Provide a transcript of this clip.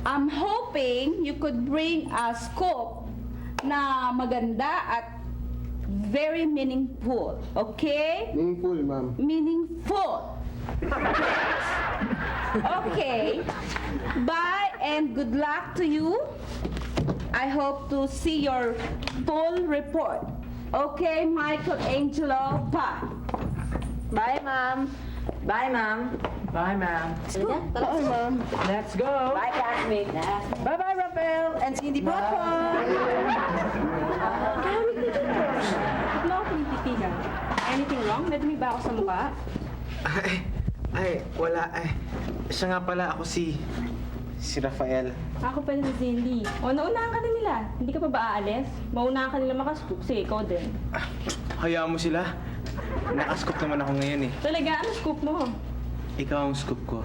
I'm hoping you could bring a scoop na maganda at very meaningful. Okay? Meaningful, ma'am. Meaningful. Okay. Bye and good luck to you. I hope to see your full report. Okay, Michelangelo, bye. Bye, ma'am. Bye, ma'am. Bye, ma'am. Bye, ma'am. Let's go. Bye, classmate. Bye-bye, Rafael and Cindy Papa. Wala ako pinititigan. Anything wrong? Nadumi ba ako sa mukha? Wala. Siya nga pala, ako si Rafael. Ako pala si Cindy. O, naunahan ka na nila. Hindi ka pa ba aalis? Maunahan ka nila makascoop. Sige, ikaw din. Hayaan mo sila. Nakascoop naman ako ngayon eh. Talaga, ano scoop mo? Ikaw ang scoop ko.